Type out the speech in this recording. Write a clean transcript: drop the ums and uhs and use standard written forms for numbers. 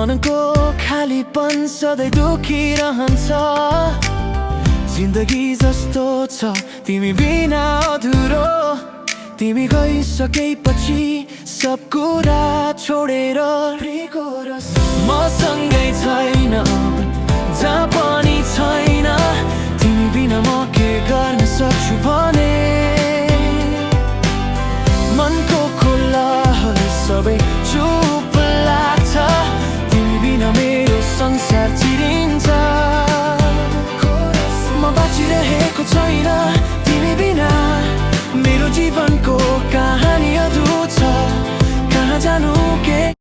मनको खालीपन सधैँ दुखिरहन्छ। जिन्दगी जस्तो छ तिमी बिना अधुरो। तिमी गइसकेपछि सब कुरा छोडेर